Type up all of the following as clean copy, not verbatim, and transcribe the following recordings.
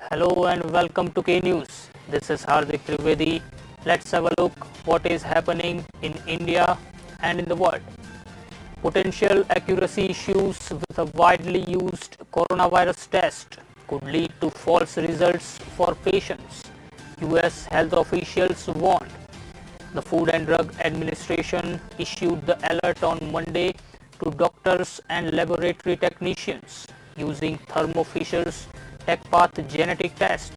Hello and welcome to K News. This is Hardik Trivedi. Let's have a look what is happening in India and in the world. Potential accuracy issues with a widely used coronavirus test could lead to false results for patients, US health officials warned. The Food and Drug Administration issued the alert on Monday to doctors and laboratory technicians using Thermo Fisher's TechPath genetic test.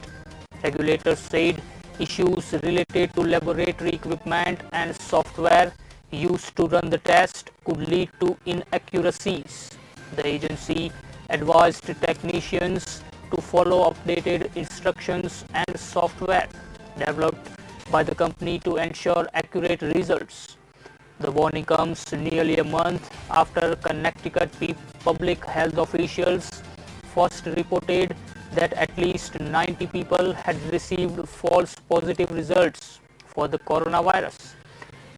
Regulators said issues related to laboratory equipment and software used to run the test could lead to inaccuracies. The agency advised technicians to follow updated instructions and software developed by the company to ensure accurate results. The warning comes nearly a month after Connecticut public health officials first reported that at least 90 people had received false positive results for the coronavirus.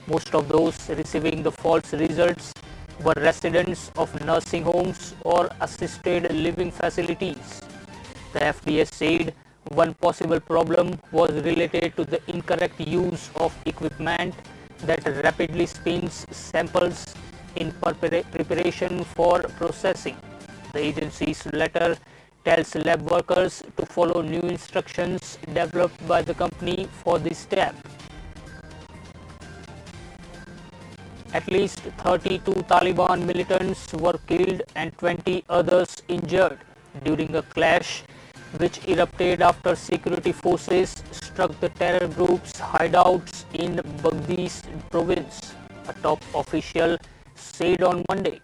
Most of those receiving the false results were residents of nursing homes or assisted living facilities. The FDA said one possible problem was related to the incorrect use of equipment that rapidly spins samples in preparation for processing. The agency's letter tells lab workers to follow new instructions developed by the company for this step. At least 32 Taliban militants were killed and 20 others injured during a clash which erupted after security forces struck the terror group's hideouts in Baghdad province, a top official said on Monday.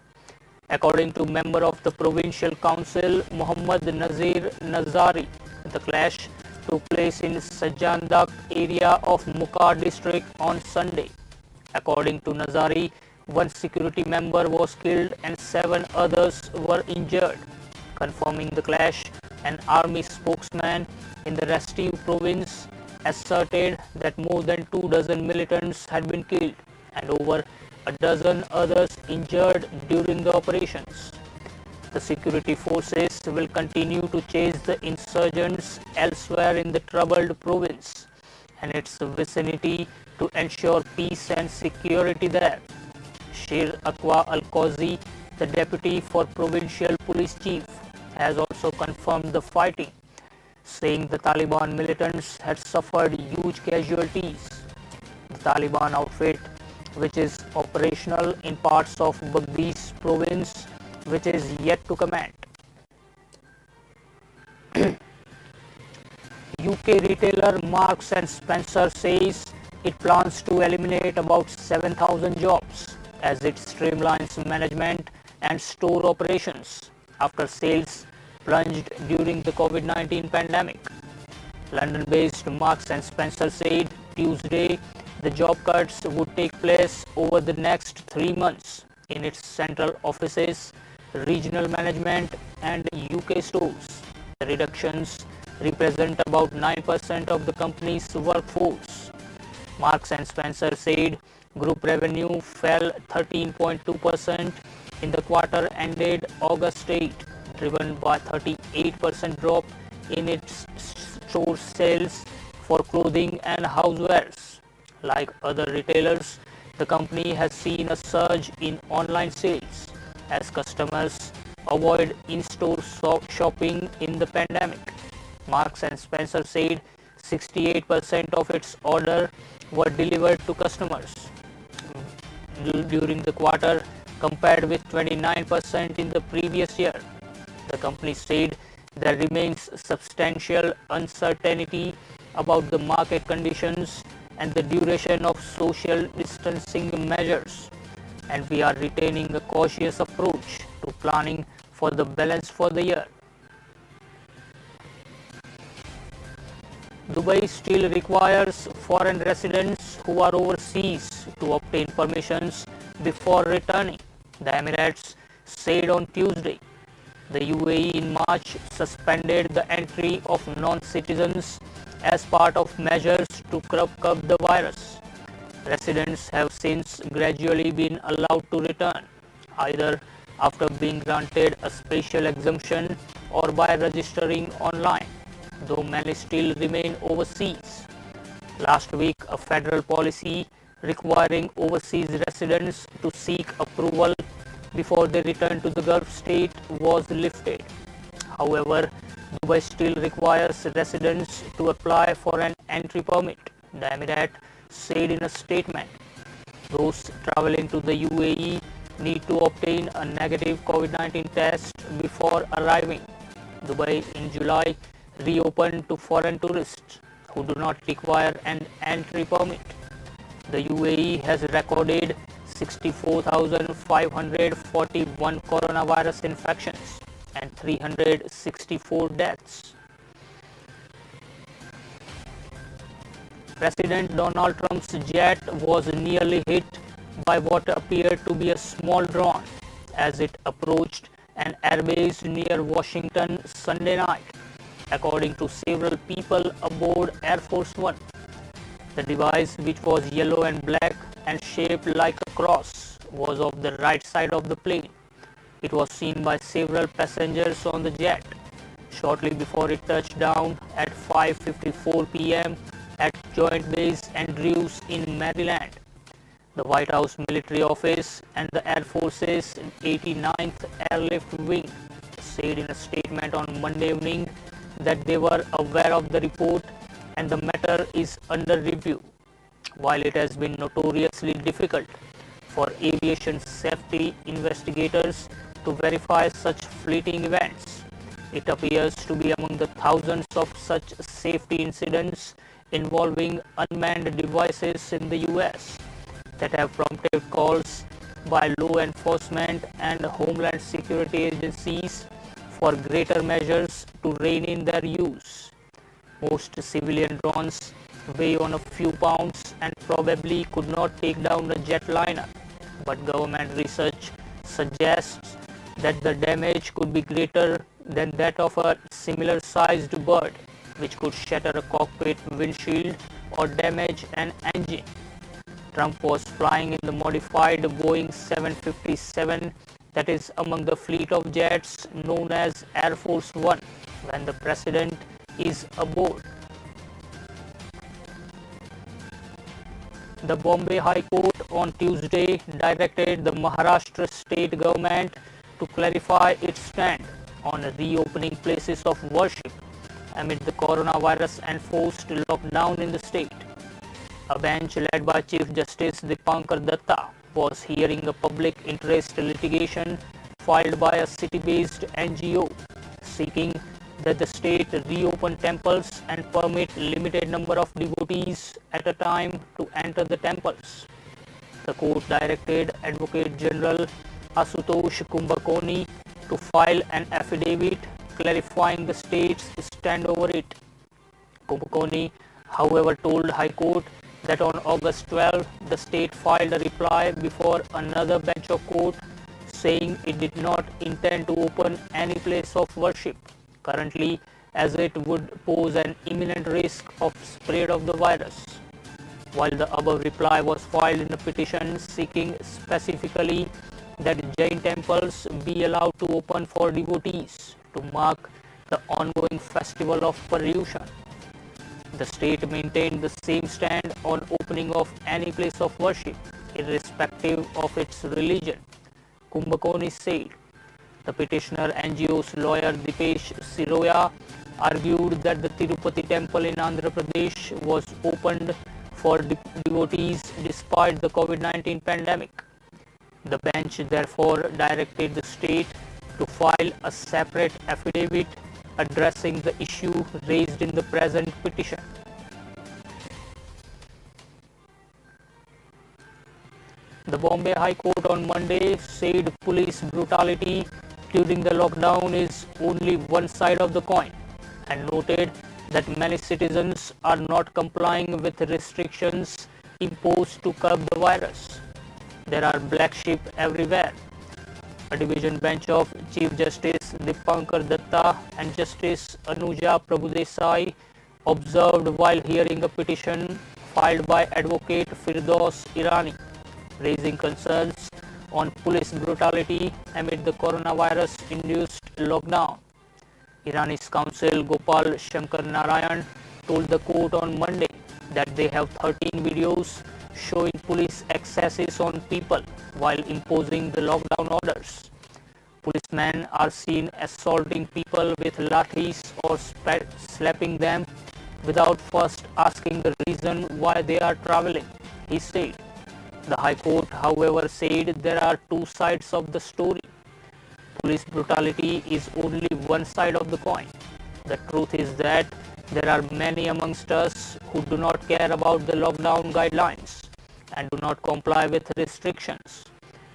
According to member of the provincial council Muhammad Nazir Nazari, the clash took place in Sajandak area of Muqar district on Sunday. According to Nazari, one security member was killed and 7 others were injured. Confirming the clash, an army spokesman in the Restive province asserted that more than 24 militants had been killed and over a dozen others injured during the operations. The security forces will continue to chase the insurgents elsewhere in the troubled province and its vicinity to ensure peace and security there. Shir Aqwa Al-Qazi, the deputy for provincial police chief, has also confirmed the fighting, saying the Taliban militants had suffered huge casualties. The Taliban outfit, which is operational in parts of Baghdad province, which is yet to comment. UK retailer Marks and Spencer says it plans to eliminate about 7,000 jobs as it streamlines management and store operations after sales plunged during the COVID-19 pandemic. London-based Marks and Spencer said Tuesday the job cuts would take place over the next 3 months in its central offices, regional management and UK stores. The reductions represent about 9% of the company's workforce. Marks and Spencer said group revenue fell 13.2% in the quarter ended August 8, driven by 38% drop in its store sales for clothing and housewares. Like other retailers, the company has seen a surge in online sales as customers avoid in-store shopping in the pandemic. Marks and Spencer said 68% of its orders were delivered to customers during the quarter compared with 29% in the previous year. The company said there remains substantial uncertainty about the market conditions and the duration of social distancing measures, and we are retaining a cautious approach to planning for the balance for the year. Dubai still requires foreign residents who are overseas to obtain permissions before returning, the Emirates said on Tuesday. The UAE in March suspended the entry of non-citizens as part of measures to curb the virus. Residents have since gradually been allowed to return, either after being granted a special exemption or by registering online. though many still remain overseas. Last week, a federal policy requiring overseas residents to seek approval before they return to the Gulf state was lifted. However, Dubai still requires residents to apply for an entry permit, the Emirate said in a statement. Those traveling to the UAE need to obtain a negative COVID-19 test before arriving. Dubai in July reopened to foreign tourists who do not require an entry permit. The UAE has recorded 64,541 coronavirus infections and 364 deaths. President Donald Trump's jet was nearly hit by what appeared to be a small drone as it approached an airbase near Washington Sunday night, according to several people aboard Air Force One. The device, which was yellow and black and shaped like a cross, was of the right side of the plane. It was seen by several passengers on the jet shortly before it touched down at 5:54 p.m. at Joint Base Andrews in Maryland. The White House Military Office and the Air Force's 89th Airlift Wing said in a statement on Monday evening that they were aware of the report and the matter is under review. While it has been notoriously difficult for aviation safety investigators to verify such fleeting events, it appears to be among the thousands of such safety incidents involving unmanned devices in the US that have prompted calls by law enforcement and homeland security agencies for greater measures to rein in their use. Most civilian drones weigh on a few pounds and probably could not take down a jetliner, but government research suggests that the damage could be greater than that of a similar sized bird, which could shatter a cockpit windshield or damage an engine. Trump was flying in the modified Boeing 757 that is among the fleet of jets known as Air Force One when the president is aboard. The Bombay High Court on Tuesday directed the Maharashtra state government to clarify its stand on reopening places of worship amid the coronavirus enforced lockdown in the state. A bench led by Chief Justice Dipankar Datta was hearing a public interest litigation filed by a city-based NGO seeking that the state reopen temples and permit limited number of devotees at a time to enter the temples. The court directed Advocate General Asutosh Kumbhakoni to file an affidavit clarifying the state's stand over it. Kumbhakoni, however, told High Court that on August 12, the state filed a reply before another bench of court saying it did not intend to open any place of worship currently as it would pose an imminent risk of spread of the virus. While the above reply was filed in a petition seeking specifically that Jain temples be allowed to open for devotees to mark the ongoing festival of Paryushan. The state maintained the same stand on opening of any place of worship, irrespective of its religion, Kumbhakoni said. The petitioner NGO's lawyer Dipesh Siroya argued that the Tirupati temple in Andhra Pradesh was opened for devotees despite the COVID-19 pandemic. The bench therefore directed the state to file a separate affidavit addressing the issue raised in the present petition. The Bombay High Court on Monday said police brutality during the lockdown is only one side of the coin and noted that many citizens are not complying with restrictions imposed to curb the virus. There are black sheep everywhere. A division bench of Chief Justice Dipankar Datta and Justice Anuja Prabhudesai observed while hearing a petition filed by Advocate Firdaus Irani, raising concerns on police brutality amid the coronavirus-induced lockdown. Irani's counsel Gopal Shankar Narayan told the court on Monday that they have 13 videos showing police excesses on people while imposing the lockdown orders. Policemen are seen assaulting people with lathis or slapping them without first asking the reason why they are traveling, he said. The High Court, however, said there are two sides of the story. Police brutality is only one side of the coin. The truth is that there are many amongst us who do not care about the lockdown guidelines and do not comply with restrictions.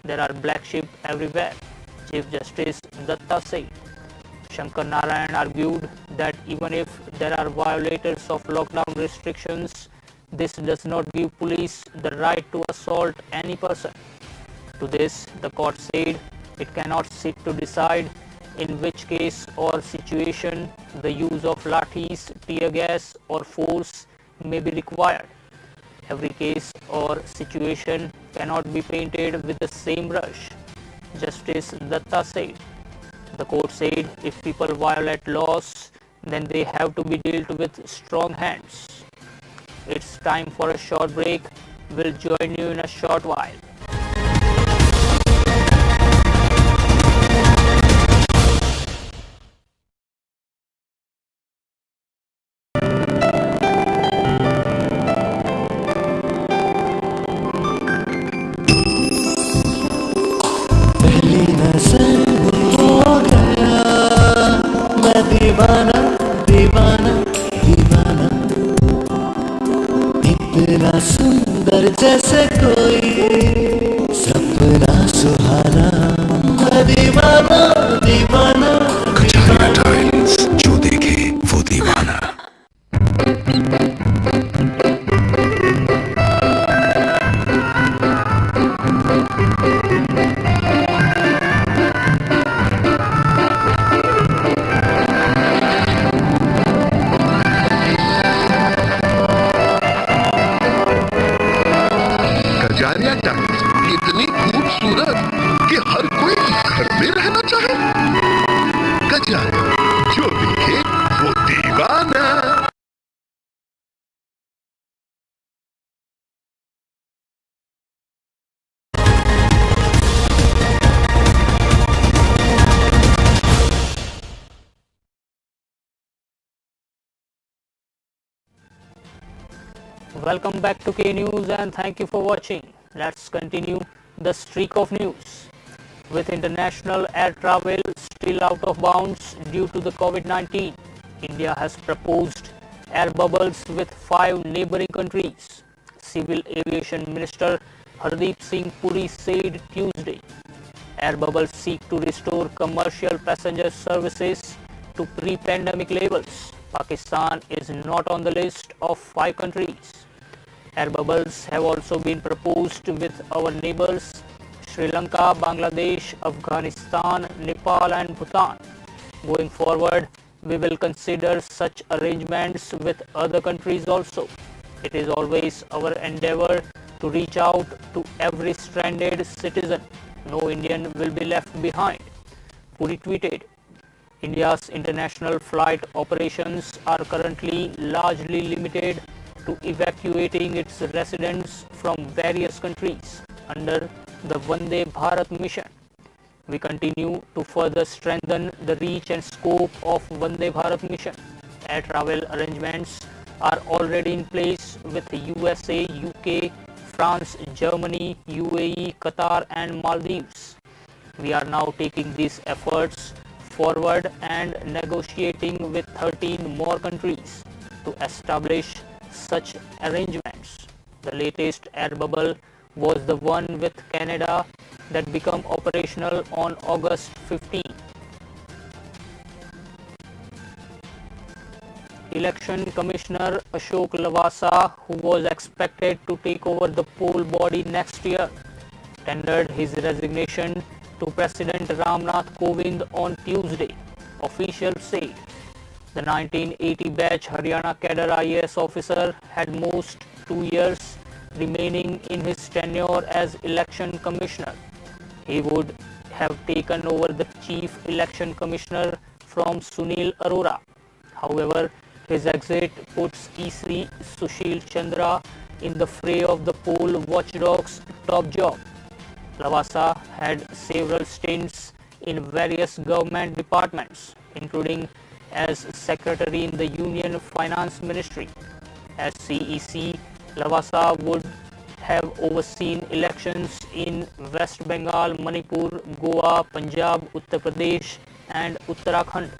There are black sheep everywhere, Chief Justice Datta said. Shankar Narayan argued that even if there are violators of lockdown restrictions, this does not give police the right to assault any person. To this, the court said it cannot sit to decide in which case or situation the use of lathis, tear gas or force may be required. Every case or situation cannot be painted with the same brush, Justice Datta said. The court said if people violate laws, then they have to be dealt with strong hands. It's time for a short break. We'll join you in a short while. पहली नजर हो गया मैं दीवाना दीवाना दीवाना इतना सुंदर जैसे कोई सपना सुहाना मैं दीवाना दीवाना कचारिया टाइल्स, जो देखे वो दीवाना। कचारिया टाइल्स इतनी खूबसूरत कि हर कोई घर में रहना चाहे। कचारिया, जो देखे वो दीवाना। Welcome back to K News and thank you for watching. Let's continue the streak of news. With international air travel still out of bounds due to the COVID-19, India has proposed air bubbles with 5 neighboring countries. Civil Aviation Minister Hardeep Singh Puri said Tuesday. Air bubbles seek to restore commercial passenger services to pre-pandemic levels. Pakistan is not on the list of 5 countries. Air bubbles have also been proposed with our neighbors Sri Lanka, Bangladesh, Afghanistan, Nepal and Bhutan. Going forward, we will consider such arrangements with other countries also. It is always our endeavor to reach out to every stranded citizen. No Indian will be left behind. Puri tweeted. India's international flight operations are currently largely limited to evacuating its residents from various countries under the Vande Bharat mission. We continue to further strengthen the reach and scope of Vande Bharat mission. Air travel arrangements are already in place with the USA, UK, France, Germany, UAE, Qatar and Maldives. We are now taking these efforts forward and negotiating with 13 more countries to establish such arrangements. The latest air bubble was the one with Canada that became operational on August 15. Election Commissioner Ashok Lavasa, who was expected to take over the poll body next year, tendered his resignation to President Ramnath Kovind on Tuesday, officials said. The 1980 batch Haryana cadre IAS officer had most 2 years remaining in his tenure as election commissioner. He would have taken over the chief election commissioner from Sunil Arora. However, his exit puts E3 Sushil Chandra in the fray of the poll watchdog's top job. Lavasa had several stints in various government departments, including as secretary in the Union Finance Ministry. As CEC, Lavasa would have overseen elections in West Bengal, Manipur, Goa, Punjab, Uttar Pradesh and Uttarakhand.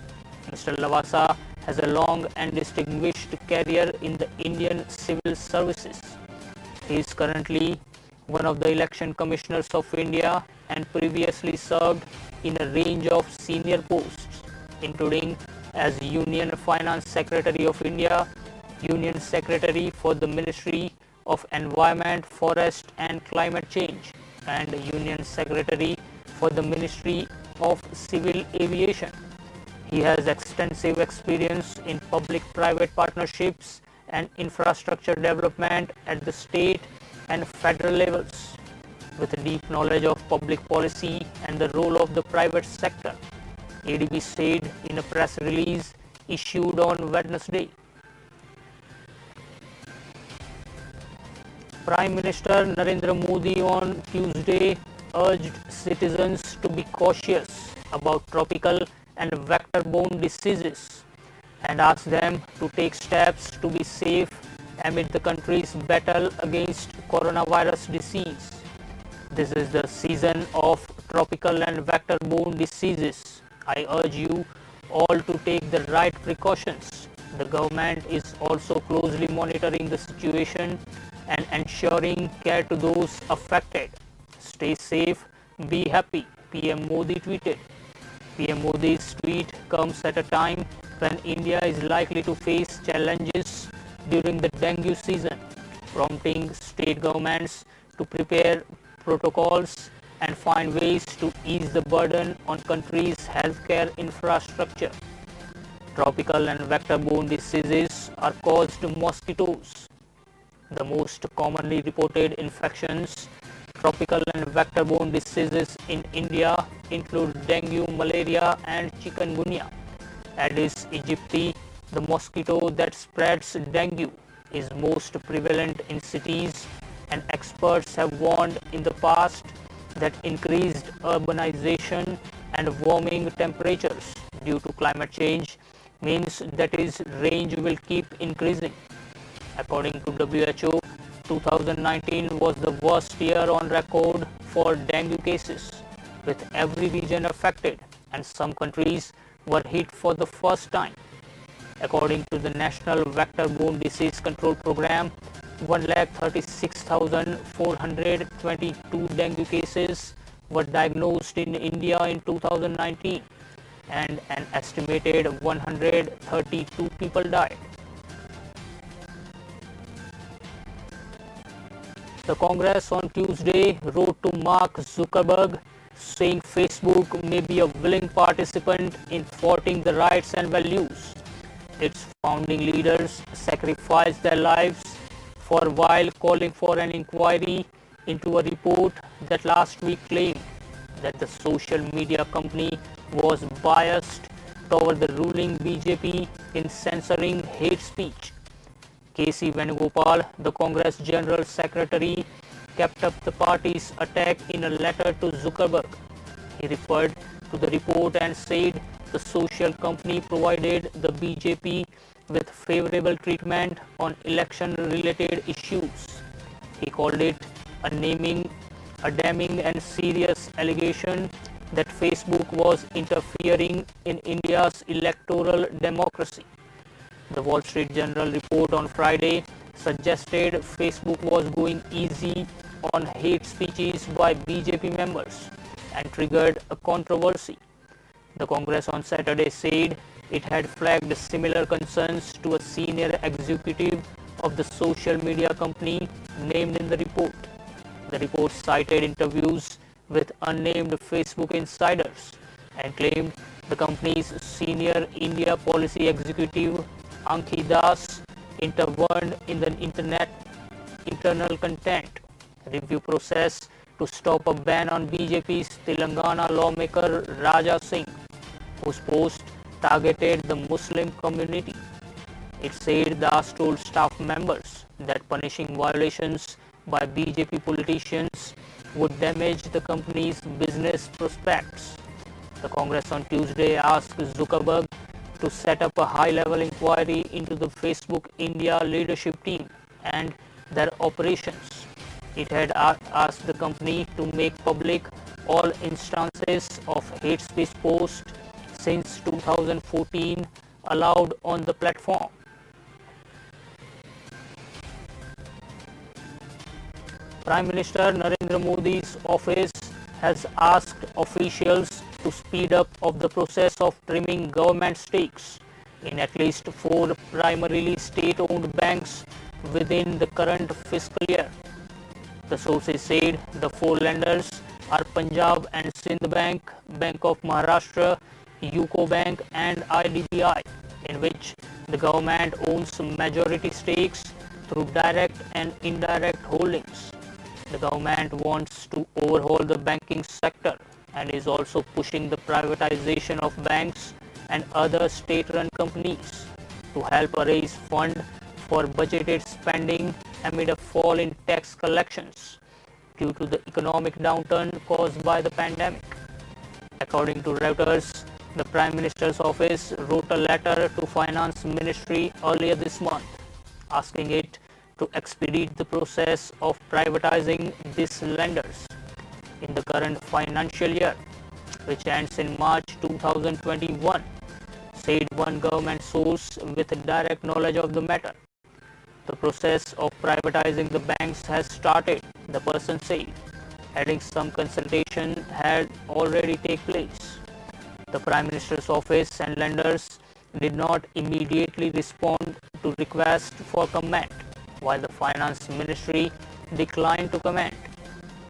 Mr. Lavasa has a long and distinguished career in the Indian civil services. He is currently one of the election commissioners of India and previously served in a range of senior posts, including as Union Finance Secretary of India, Union Secretary for the Ministry of Environment, Forest and Climate Change, and Union Secretary for the Ministry of Civil Aviation. He has extensive experience in public-private partnerships and infrastructure development at the state and federal levels, with a deep knowledge of public policy and the role of the private sector, ADB said in a press release issued on Wednesday. Prime Minister Narendra Modi on Tuesday urged citizens to be cautious about tropical and vector-borne diseases and asked them to take steps to be safe amid the country's battle against coronavirus disease. This is the season of tropical and vector-borne diseases. I urge you all to take the right precautions. The government is also closely monitoring the situation and ensuring care to those affected. Stay safe, be happy, PM Modi tweeted. PM Modi's tweet comes at a time when India is likely to face challenges during the dengue season, prompting state governments to prepare protocols and find ways to ease the burden on country's healthcare infrastructure. Tropical and vector-borne diseases are caused by mosquitoes. The most commonly reported infections, tropical and vector-borne diseases in India include dengue, malaria and chikungunya. Aedes aegypti, the mosquito that spreads dengue, is most prevalent in cities, and experts have warned in the past that increased urbanization and warming temperatures due to climate change means that its range will keep increasing. According to WHO, 2019 was the worst year on record for dengue cases, with every region affected and some countries were hit for the first time. According to the National Vector-Borne Disease Control Program, 136,422 dengue cases were diagnosed in India in 2019 and an estimated 132 people died. The Congress on Tuesday wrote to Mark Zuckerberg saying Facebook may be a willing participant in thwarting the rights and values its founding leaders sacrificed their lives for, while calling for an inquiry into a report that last week claimed that the social media company was biased toward the ruling BJP in censoring hate speech. K.C. Venugopal, the Congress General Secretary, kept up the party's attack in a letter to Zuckerberg. He referred to the report and said the social company provided the BJP with favorable treatment on election-related issues. He called it a damning and serious allegation that Facebook was interfering in India's electoral democracy. The Wall Street Journal report on Friday suggested Facebook was going easy on hate speeches by BJP members and triggered a controversy. The Congress on Saturday said it had flagged similar concerns to a senior executive of the social media company named in the report. The report cited interviews with unnamed Facebook insiders and claimed the company's senior India policy executive Ankhi Das intervened in the internal content review process to stop a ban on BJP's Telangana lawmaker Raja Singh, whose post targeted the Muslim community. It said the AS told staff members that punishing violations by BJP politicians would damage the company's business prospects. The Congress on Tuesday asked Zuckerberg to set up a high-level inquiry into the Facebook India leadership team and their operations. It had asked the company to make public all instances of hate speech posts since 2014 allowed on the platform. Prime Minister Narendra Modi's office has asked officials to speed up of the process of trimming government stakes in at least 4 primarily state-owned banks within the current fiscal year. The sources said the 4 lenders are Punjab and Sindh Bank, Bank of Maharashtra, UCO Bank and IDBI, in which the government owns majority stakes through direct and indirect holdings. The government wants to overhaul the banking sector and is also pushing the privatization of banks and other state-run companies to help raise funds for budgeted spending amid a fall in tax collections due to the economic downturn caused by the pandemic. According to Reuters, the Prime Minister's office wrote a letter to Finance Ministry earlier this month, asking it to expedite the process of privatizing these lenders in the current financial year, which ends in March 2021, said one government source with direct knowledge of the matter. The process of privatizing the banks has started, the person said, adding some consultation had already taken place. The Prime Minister's office and lenders did not immediately respond to requests for comment, while the Finance Ministry declined to comment.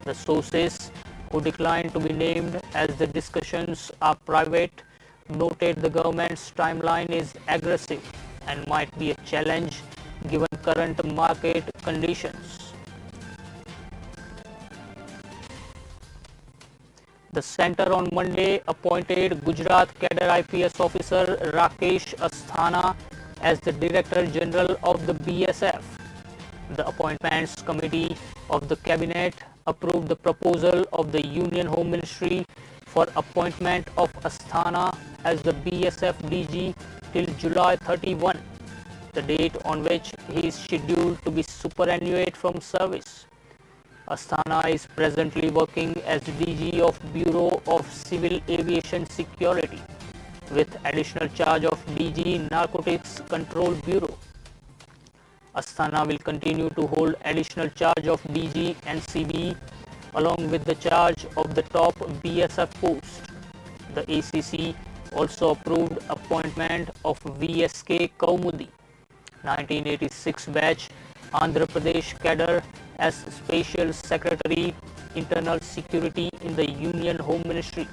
The sources, who declined to be named as the discussions are private, noted the government's timeline is aggressive and might be a challenge given current market conditions. The centre on Monday appointed Gujarat cadre IPS officer Rakesh Asthana as the Director General of the BSF. The Appointments Committee of the Cabinet approved the proposal of the Union Home Ministry for appointment of Asthana as the BSF DG till July 31, the date on which he is scheduled to be superannuated from service. Asthana is presently working as DG of Bureau of Civil Aviation Security with additional charge of DG Narcotics Control Bureau. Asthana will continue to hold additional charge of DG and CB along with the charge of the top BSF post. The ACC also approved appointment of VSK Kaumudi, 1986 batch, Andhra Pradesh cadre as Special Secretary Internal Security in the Union Home Ministry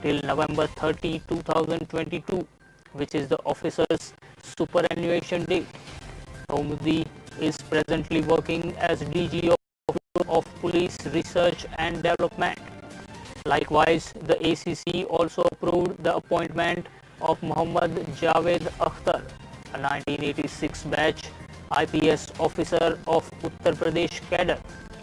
till November 30, 2022, which is the officer's superannuation date. Kaumudi is presently working as DG of Police Research and Development. Likewise, the ACC also approved the appointment of Muhammad Javed Akhtar, a 1986 batch IPS officer of Uttar Pradesh cadre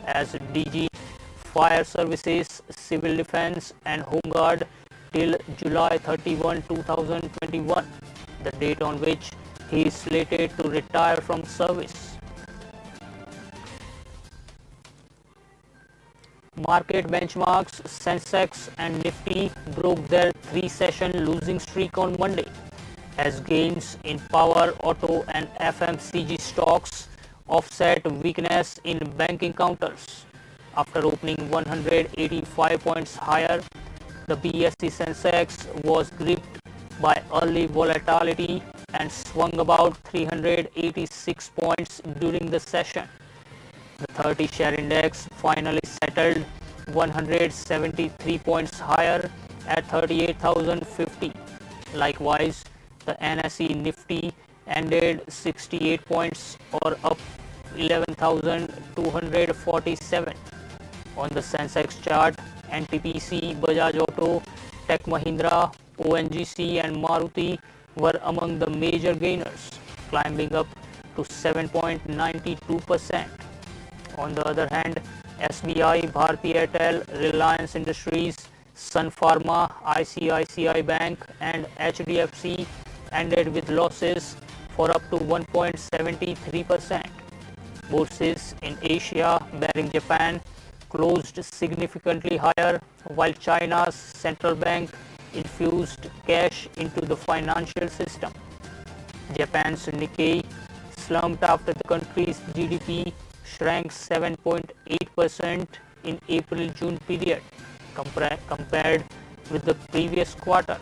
as DG Fire Services, Civil Defence and Home Guard till July 31, 2021, the date on which he is slated to retire from service. Market benchmarks Sensex and Nifty broke their 3-session losing streak on Monday, as gains in power, auto and FMCG stocks offset weakness in banking counters. After opening 185 points higher, the BSE Sensex was gripped by early volatility and swung about 386 points during the session. The 30-share index finally settled 173 points higher at 38,050. Likewise, the NSE Nifty ended 68 points or up 11,247. On the Sensex chart, NTPC, Bajaj Auto, Tech Mahindra, ONGC and Maruti were among the major gainers, climbing up to 7.92%. On the other hand, SBI, Bharti Airtel, Reliance Industries, Sun Pharma, ICICI Bank and HDFC ended with losses for up to 1.73%. Bourses in Asia, barring Japan, closed significantly higher, while China's central bank infused cash into the financial system. Japan's Nikkei slumped after the country's GDP shrank 7.8% in April-June period compared with the previous quarter.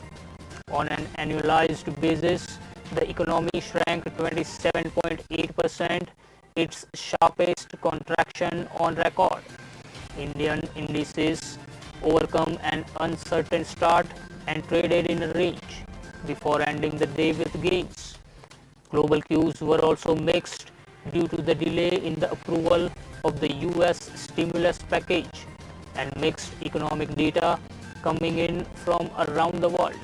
On an annualized basis, the economy shrank 27.8%, its sharpest contraction on record. Indian indices overcome an uncertain start and traded in a range before ending the day with gains. Global cues were also mixed due to the delay in the approval of the US stimulus package and mixed economic data coming in from around the world.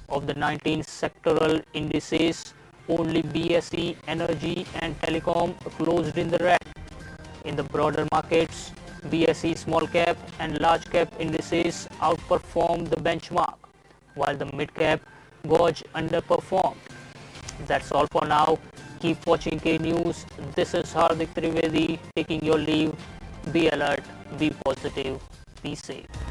Of the 19 sectoral indices, only BSE, Energy and Telecom closed in the red. In the broader markets, BSE small cap and large cap indices outperformed the benchmark, while the mid cap gauge underperformed. That's all for now. Keep watching K News. This is Hardik Trivedi taking your leave. Be alert, be positive, be safe.